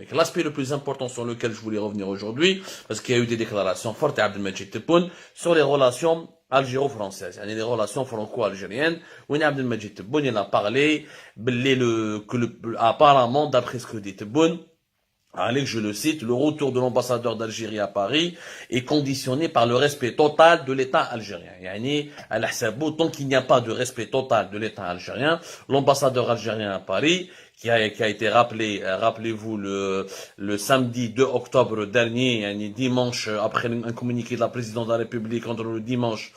économique. L'aspect le plus important sur lequel je voulais revenir aujourd'hui, parce qu'il y a eu des déclarations fortes d'Abdelmajid Tebboune sur les relations algéro-françaises, les relations franco-algériennes, où Abdelmajid Tebboune, il a parlé, apparemment, d'après ce que dit Tebboune, allez, je le cite, le retour de l'ambassadeur d'Algérie à Paris est conditionné par le respect total de l'État algérien. Yani, tant qu'il n'y a pas de respect total de l'État algérien, l'ambassadeur algérien à Paris, qui a été rappelé, rappelez-vous, le samedi 2 octobre dernier, yani dimanche, après un communiqué de la présidence de la République entre le dimanche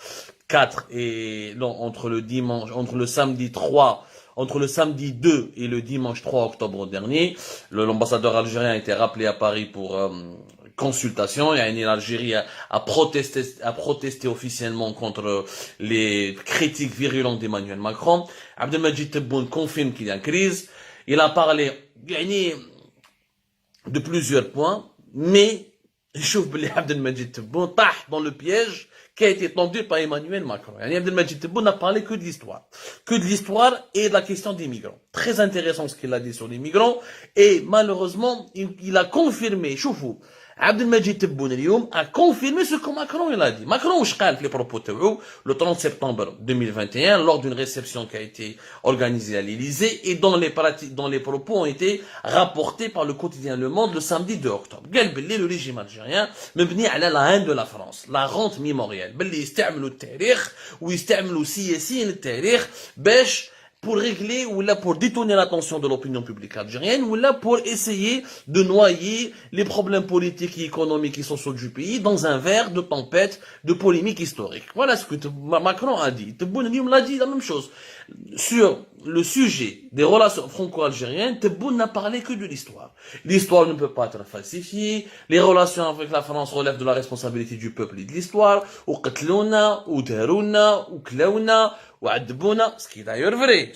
4 et, non, entre le samedi 3, entre le samedi 2 et le dimanche 3 octobre dernier, l'ambassadeur algérien a été rappelé à Paris pour consultation. L'Algérie a protesté officiellement contre les critiques virulentes d'Emmanuel Macron. Abdelmajid Tebboune confirme qu'il y a une crise. Il a parlé de plusieurs points, mais je trouve que Abdelmajid Tebboune tah dans le piège qui a été tendu par Emmanuel Macron. Abdelmajid Tebboune n'a parlé que de l'histoire. Que de l'histoire et de la question des migrants. Très intéressant ce qu'il a dit sur les migrants. Et malheureusement, il a confirmé, choufou, Abdelmajid Tebboune a confirmé ce que Macron il a dit. Macron, je les propos le 30 septembre 2021, lors d'une réception qui a été organisée à l'Élysée et dont les propos ont été rapportés par le quotidien Le Monde le samedi 2 octobre. Le régime algérien, mebni à la haine de la France, la rente mémorielle. Belli يستعملوا التاريخ ويستعملوا سياسيين التاريخ باش pour régler ou là pour détourner l'attention de l'opinion publique algérienne ou là pour essayer de noyer les problèmes politiques et économiques et sociaux du pays dans un verre de tempête de polémique historique. Voilà ce que Macron a dit. Tebboune l'a dit la même chose. Sur le sujet des relations franco-algériennes, Tebboune n'a parlé que de l'histoire. L'histoire ne peut pas être falsifiée. Les relations avec la France relèvent de la responsabilité du peuple et de l'histoire. Ou qatlouna, ou darouna, ou klaouna, ou adbouna. Ce qui est d'ailleurs vrai.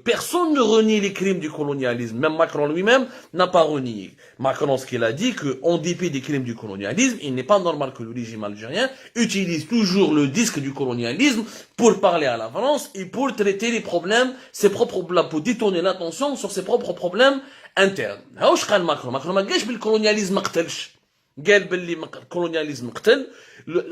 Personne ne renie les crimes du colonialisme. Même Macron lui-même n'a pas renié. Macron, ce qu'il a dit, qu'en dépit des crimes du colonialisme, il n'est pas normal que le régime algérien utilise toujours le disque du colonialisme pour parler à la France et pour traiter les problèmes, ses propres problèmes, pour détourner l'attention sur ses propres problèmes internes. Macron ما قالش بالcolonialisme ما قتلش. قال باللي الكولونياليزم قتل.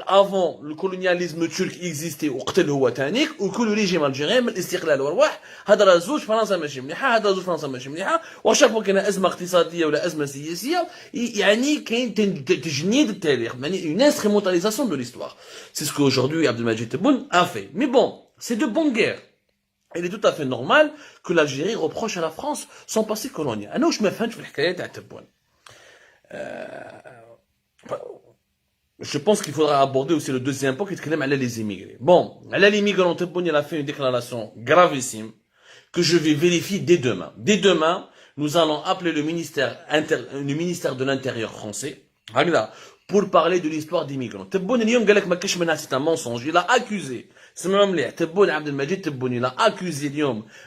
Avant le colonialisme turc existait وقتل هو تانيك وكل ريجيم الجيريان من الاستقلال والرواح هذا زوج فرنسا ماشي مليحه هذا زوج فرنسا ماشي مليحه وشاف كاين ازمه اقتصاديه ولا ازمه سياسيه يعني كاين تجنيد التاريخ يعني une instrumentalisation de l'histoire. C'est ce qu'aujourd'hui Abdelmajid Tebboune a fait. Mais bon, c'est de bonne guerre. Il est tout à fait normal que l'Algérie reproche à la France son passé colonial. أنا واش ما فهمتش في الحكاية تاع تبون. Je pense qu'il faudra aborder aussi le deuxième point qui est les immigrés. Bon, les migrants, Tebboune, il a fait une déclaration gravissime que je vais vérifier dès demain. Dès demain, nous allons appeler le ministère de l'Intérieur français pour parler de l'histoire des migrants. Tebboune, c'est un mensonge. Il a accusé. Tebboune Abdelmajid Tebboune, il a accusé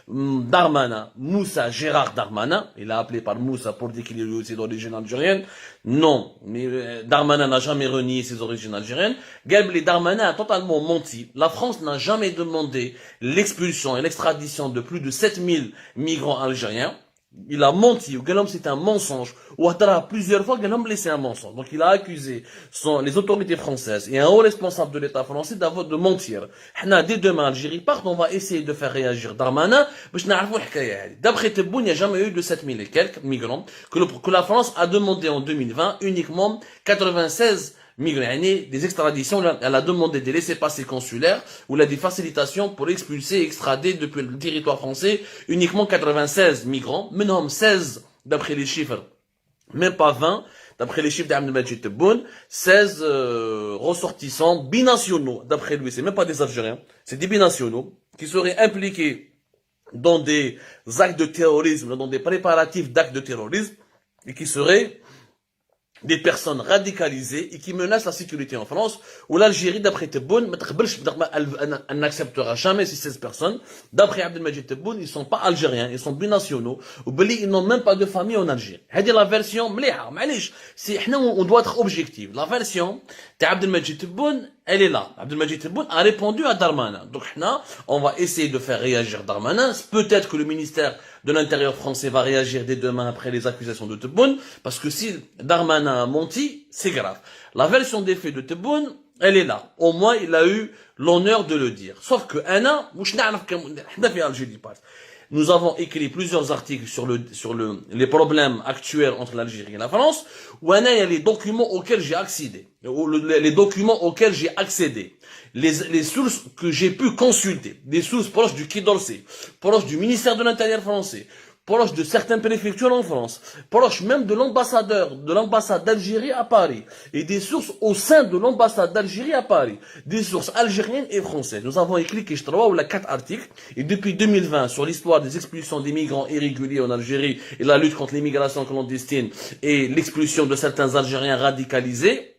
Darmanin, Moussa Gérard Darmanin. Il a appelé par Moussa pour dire qu'il est aussi d'origine algérienne. Non, mais Darmanin n'a jamais renié ses origines algériennes. Gabli Darmanin a totalement menti. La France n'a jamais demandé l'expulsion et l'extradition de plus de 7000 migrants algériens. Il a menti, c'est un mensonge. Ou plusieurs fois, c'est un mensonge. Donc il a accusé les autorités françaises et un haut responsable de l'État français de mentir. Dès demain, Algérie part, on va essayer de faire réagir Darmanin. D'après Tebboune, il n'y a jamais eu de 7000 et quelques migrants que la France a demandé en 2020 uniquement 96 migrants, des extraditions. Elle a demandé des laissez-passer consulaires ou des facilitations pour expulser et extrader depuis le territoire français uniquement 96 migrants, maintenant 16 d'après les chiffres, même pas 20 d'après les chiffres d'Abdelmajid Tebboune, 16 ressortissants binationaux d'après lui, c'est même pas des Algériens, c'est des binationaux qui seraient impliqués dans des actes de terrorisme, dans des préparatifs d'actes de terrorisme et qui seraient des personnes radicalisées et qui menacent la sécurité en France, où l'Algérie, d'après Tebboune, elle n'acceptera jamais ces 16 personnes. D'après Abdelmajid Tebboune, ils ne sont pas algériens, ils sont binationaux, ou ils n'ont même pas de famille en Algérie. C'est la version, on doit être objectif. La version d'Abdelmajid Tebboune, elle est là. Abdelmajid Tebboune a répondu à Darmanin. Donc là, on va essayer de faire réagir Darmanin. Peut-être que le ministère de l'Intérieur français va réagir dès demain après les accusations de Tebboune, parce que si Darmanin a menti, c'est grave. La version des faits de Tebboune, elle est là. Au moins, il a eu l'honneur de le dire. Sauf que nous avons écrit plusieurs articles sur les problèmes actuels entre l'Algérie et la France, où il y a les documents auxquels j'ai accédé, les documents auxquels j'ai accédé, les sources que j'ai pu consulter, des sources proches du Quai d'Orsay, proches du ministère de l'Intérieur français, proche de certaines préfectures en France, proche même de l'ambassade d'Algérie à Paris, et des sources au sein de l'ambassade d'Algérie à Paris, des sources algériennes et françaises. Nous avons écrit 3 ou 4 articles, et depuis 2020, sur l'histoire des expulsions des migrants irréguliers en Algérie, et la lutte contre l'immigration clandestine, et l'expulsion de certains Algériens radicalisés,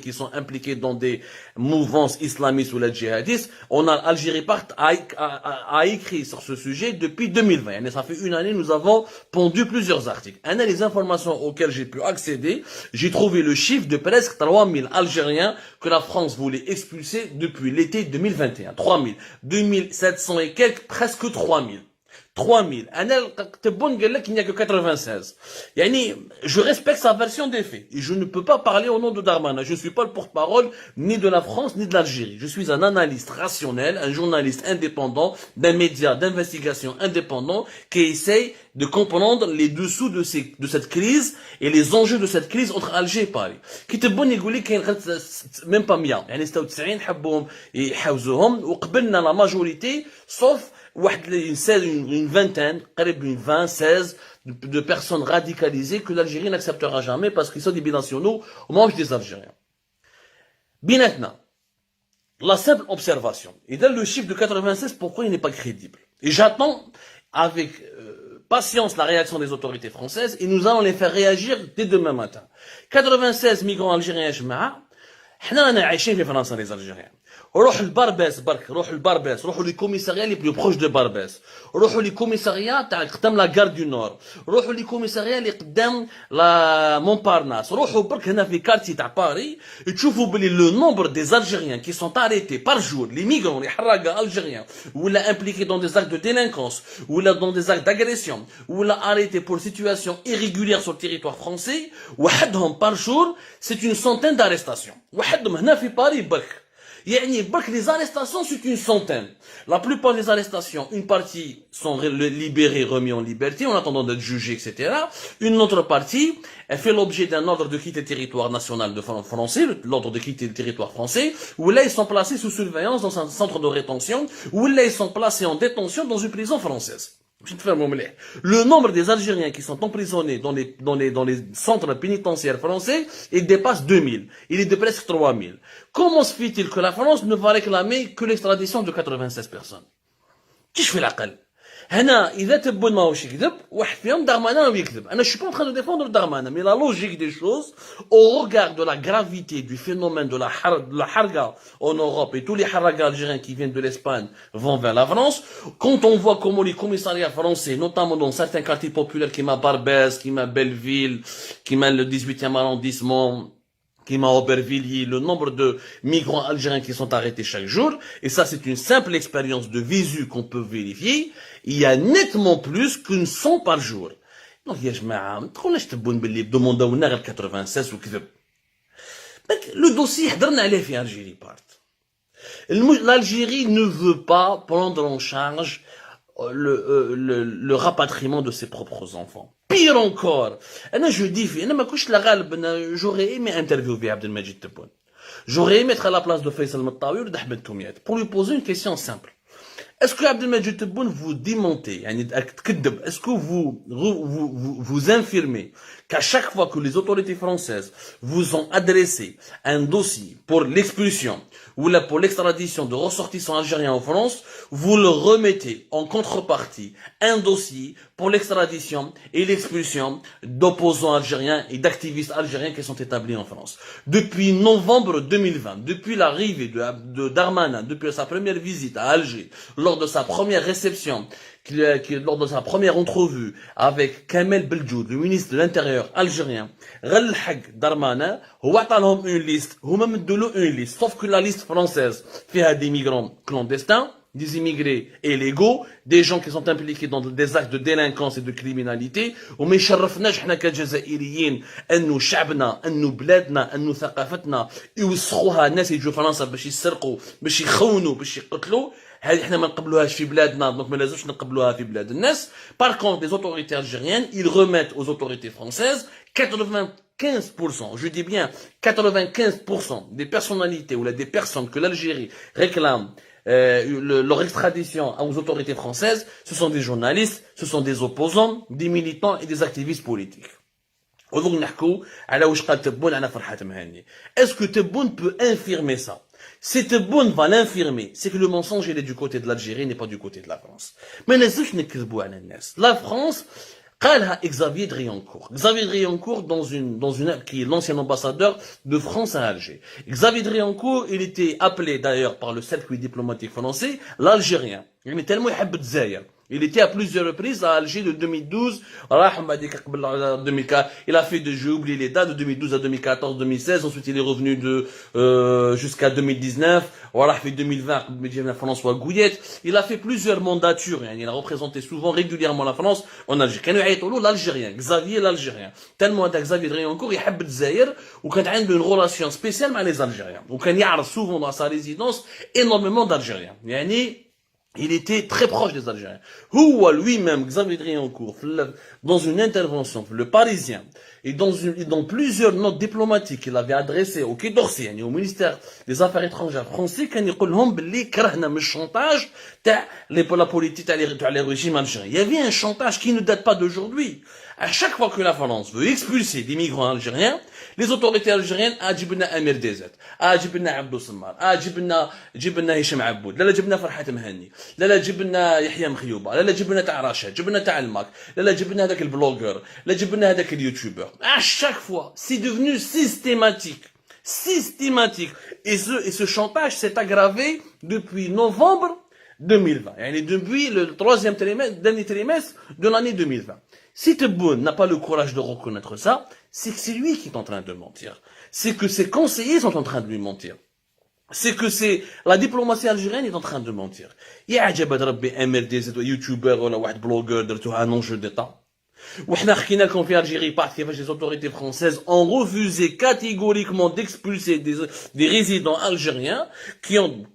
qui sont impliqués dans des mouvances islamistes ou la djihadistes, on a Algérie Part a écrit sur ce sujet depuis 2020. Ça fait une année, nous avons pondu plusieurs articles. Les informations auxquelles j'ai pu accéder, j'ai trouvé le chiffre de presque 3000 Algériens que la France voulait expulser depuis l'été 2021. 3000. 2700 et quelques, presque 3000. 3000. Tebboune قال لك il n'y a que 96. Je respecte sa version des faits. Et je ne peux pas parler au nom de Darmanin. Je ne suis pas le porte-parole ni de la France ni de l'Algérie. Je suis un analyste rationnel, un journaliste indépendant, d'un média d'investigation indépendant qui essaye de comprendre les dessous de cette crise et les enjeux de cette crise entre Alger et Paris. Qui Tebboune يقول لك كاين même pas 100. 96 حبهم يحوزوهم وقبلنا la majorité sauf une vingtaine, une 16 de personnes radicalisées que l'Algérie n'acceptera jamais parce qu'ils sont des binationaux, on mange des Algériens. Binatna, la simple observation. Et dans le chiffre de 96, pourquoi il n'est pas crédible? Et j'attends avec patience la réaction des autorités françaises et nous allons les faire réagir dès demain matin. 96 migrants algériens, احنا عايشين في فرنسا les Algériens. روحوا لبارباس برك، روحوا لبارباس، روحوا لي كوميساريا لي بلو بروش دو بارباس، روحوا لي كوميساريا تاع قدام لا غار دو نور، روحوا لي كوميساريا اللي قدام لا مونبارناس، روحوا برك هنا في كارتي تاع باري تشوفوا بلي لو نومبر دي Algériens qui sont arrêtés par jour، les migrants les حراقة algériens ولا impliqués dans des actes de délinquance ولا dans des actes d'agression ولا arrêtés pour situation irrégulière sur le territoire français، وحدهم par jour c'est une centaine d'arrestations. وحدهم هنا في باري برك. Les arrestations, c'est une centaine. La plupart des arrestations, une partie sont libérées, remis en liberté, en attendant d'être jugées, etc. Une autre partie, elle fait l'objet d'un ordre de quitter le territoire national français, l'ordre de quitter le territoire français, où là, ils sont placés sous surveillance dans un centre de rétention, où là, ils sont placés en détention dans une prison française. Le nombre des Algériens qui sont emprisonnés dans les centres pénitentiaires français, il dépasse 2000. Il est de presque 3000. Comment se fait-il que la France ne va réclamer que l'extradition de 96 personnes? Qui je fais la قل? هنا إذا تبون ماهوش يكذب واحد فيهم Darmanin يكذب. أنا je suis pas en train de défendre Darmanin, mais la logique des choses, au regard de la gravité du phénomène de la harga en Europe et tous les hargas algériens qui viennent de l'Espagne vont vers la France, quand on voit comment les commissariats français, notamment dans certains quartiers populaires qui m'a Barbès, qui m'a Belleville, qui m'a le 18e arrondissement, qui m'a Aubervilliers, le nombre de migrants algériens qui sont arrêtés chaque jour, et ça c'est une simple expérience de visu qu'on peut vérifier, il y a nettement plus qu'une 100 par jour. Donc, يا جماعة ما تقولناش تبون باللي دومونداونا غير 96 وكذب. Le dossier حضرنا عليه في Algérie Part. L'Algérie ne veut pas prendre en charge le rapatriement de ses propres enfants. Pire encore, je dis, j'aurais aimé interviewer Abdelmajid Tebboune. J'aurais aimé être à la place de Faisal Mettaoui ou d'Ahmed Toumiat pour lui poser une question simple. Est-ce que Abdelmajid Tebboune vous démentez, est-ce que vous infirmez qu'à chaque fois que les autorités françaises vous ont adressé un dossier pour l'expulsion ou pour l'extradition de ressortissants algériens en France, vous leur remettez en contrepartie un dossier pour l'extradition et l'expulsion d'opposants algériens et d'activistes algériens qui sont établis en France. Depuis novembre 2020, depuis l'arrivée de Darmanin, depuis sa première visite à Alger, lors de sa première réception, lors de sa première entrevue avec Kamel Beldjoud, le ministre de l'Intérieur algérien, Darmanin, une liste, une liste, sauf que la liste française fait des migrants clandestins, des immigrés illégaux, des gens qui sont impliqués dans des actes de délinquance et de criminalité, وما يشرفناش حنا كجزائريين انه شعبنا انه بلادنا انه ثقافتنا يوسخوها الناس يجوا فرنسا باش يسرقوا باش يخونوا باش يقتلوا. هذه احنا ما نقبلوهاش في بلادنا دونك ما لازمش نقبلوها في بلاد الناس. Par contre, les autorités algériennes, ils remettent aux autorités françaises 95%, je dis bien 95% des personnalités ou des personnes que l'Algérie réclame leur extradition aux autorités françaises, ce sont des journalistes, ce sont des opposants, des militants et des activistes politiques. Est-ce que Tebboune peut infirmer ça? Si Tebboune va l'infirmer, c'est que le mensonge il est du côté de l'Algérie, n'est pas du côté de la France. Mais la France, قالها Xavier Driancourt. Xavier Driancourt qui est l'ancien ambassadeur de France à Alger. Xavier Driancourt, il était appelé d'ailleurs par le circuit diplomatique français l'Algérien. Il est tellement يحب الجزائر. Il était à plusieurs reprises à Alger de 2012. Il a fait j'ai oublié les dates, de 2012 à 2014, 2016. Ensuite, il est revenu jusqu'à 2019. Voilà, fait 2020, François Gouillette. Il a fait plusieurs mandatures. Il a représenté souvent, régulièrement la France en Algérie. L'Algérien, Xavier l'Algérien. Tellement Xavier Driancourt, il aime الجزائر وكان عنده une relation spéciale avec les Algériens. وكان يعرف souvent dans sa résidence énormément d'Algériens. Il était très proche des Algériens. Lui-même, Xavier Driancourt, dans une intervention, le Parisien, et dans plusieurs notes diplomatiques qu'il avait adressées au Quai d'Orsay, au ministère des Affaires étrangères français, qu'il يقول لهم باللي كرهنا من الشantage تاع la politique تاع les régimes algériens. Il y avait un chantage qui ne date pas d'aujourd'hui. À chaque fois que la France veut expulser des migrants algériens, les autorités algériennes جبنا امير ديزات جبنا عبدو سمار جبنا هشام عبود لا جبنا فرحات مهني لا جبنا يحيى مخيوبه لا جبنا تاع رشاد جبنا تاع الماك لا جبنا هذاك البلوجر لا جبنا هذاك اليوتيوبر. À chaque fois c'est devenu systématique et ce chantage s'est aggravé depuis novembre 2020 depuis le dernier trimestre de l'année 2020. Si Tebboune n'a pas le courage de reconnaître ça, c'est que c'est lui qui est en train de mentir. C'est que ses conseillers sont en train de lui mentir. C'est que la diplomatie algérienne est en train de mentir. يا عجب ربي امير ديزيت يوتيوبر ولا واحد بلوجر درتوها ان jeu d'état. وحنا حكينا لكم في Algérie parce que les autorités françaises ont refusé catégoriquement d'expulser des résidents algériens qui ont,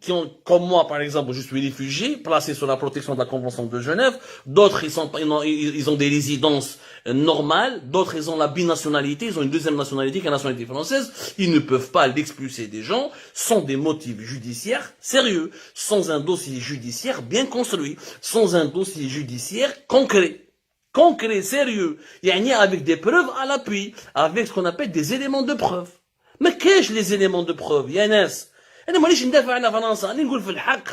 comme moi par exemple, je suis réfugié, placé sous la protection de la Convention de Genève. D'autres, ils ont des résidences normales. D'autres, ils ont la binationalité. Ils ont une deuxième nationalité qui est la nationalité française. Ils ne peuvent pas l'expulser des gens sans des motifs judiciaires sérieux, sans un dossier judiciaire bien construit, sans un dossier judiciaire concret, sérieux, avec des preuves à l'appui, avec ce qu'on appelle des éléments de preuve. Mais qu'est-ce que les éléments de preuve يا ناس؟ انا مانيش ندافع على فرنسا، انا نقول في الحق.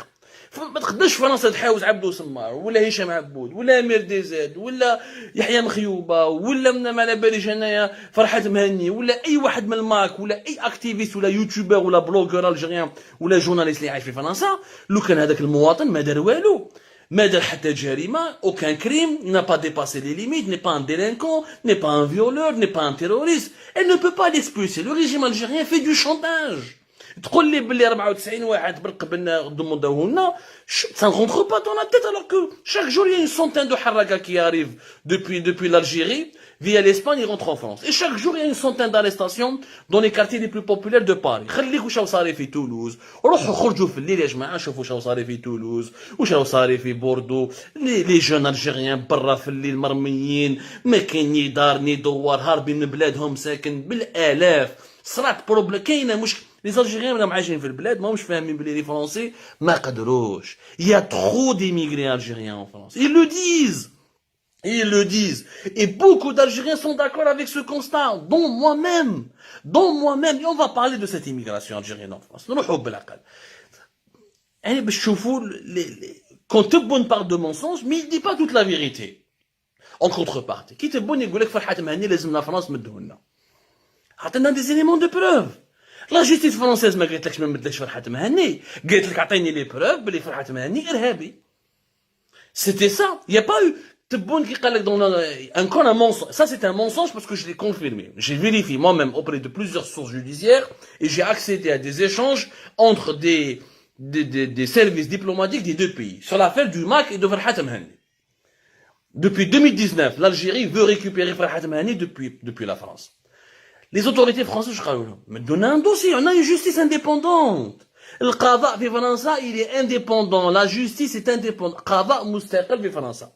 ما تقدرش فرنسا تحاوز عبدو سمار ولا هشام عبود ولا امير ديزاد ولا يحيى مخيوبه ولا ما على باليش انايا فرحات مهني ولا اي واحد من الماك ولا اي اكتيفيست ولا يوتيوبر ولا بلوجر الجيريان ولا جورناليست اللي عايش في فرنسا. لو كان هذاك المواطن ما دار والو، ما دار حتى جريمه، aucun crime, n'a pas dépassé les limites, n'est pas un délinquant, n'est pas un violeur, n'est pas un terroriste. Elle ne peut pas l'expulser. Le régime algérien fait du chantage. تقول لي باللي 94 واحد بالقبلنا ضمدوه لنا، ça ne rentre pas dans la tête alors que chaque jour il y a une centaine de haraka qui arrivent depuis l'Algérie via l'Espagne, ils rentrent en France. Et chaque jour il y a une centaine d'arrestations dans les quartiers les plus populaires de Paris. خليكوا شاو صاري في تولوز، روحوا خرجوا في الليل يا جماعه شوفوا شاو صاري في تولوز وشاو صاري في بوردو. لي جون الجيريان برا في الليل مرميين، ما كاين ني دار ني دوار، هاربين من بلادهم ساكن بالالاف. صرات بروبليم كاينه مشكل. Les Algériens راهم عايشين في البلاد ماهمش فاهمين بلي لي فرونسي ما قدروش. Il y a trop d'immigrés algériens en France. Ils le disent. Et beaucoup d'Algériens sont d'accord avec ce constat, dont moi-même. Et on va parler de cette immigration algérienne en France. Quand Tebboune parle de mensonge, mais il ne dit pas toute la vérité. En contrepartie, qui تبون يقول لك فرحات مهني لازم لا فرنسا مدهولنا. عطينا des éléments de preuve. لا جيستيس فرونسيز ما قالت لكش ما نمدلكش فرحات مهني، قالت لك عطيني لي بروف بلي فرحات مهني ارهابي. C'était ça. Il n'y a pas eu تبون qui قال لك encore un mensonge. Ça c'est un mensonge parce que je l'ai confirmé. J'ai vérifié moi-même auprès de plusieurs sources judiciaires et j'ai accédé à des échanges entre des services diplomatiques des deux pays sur l'affaire du MAC et de Farhat Mehani. Depuis 2019, l'Algérie veut récupérer Farhat Mehani depuis la France. Les autorités françaises, je crois, me donnent un dossier, on a une justice indépendante. Le Qada في فرنسا, il est indépendant. La justice est indépendante. Qada مستقل في فرنسا.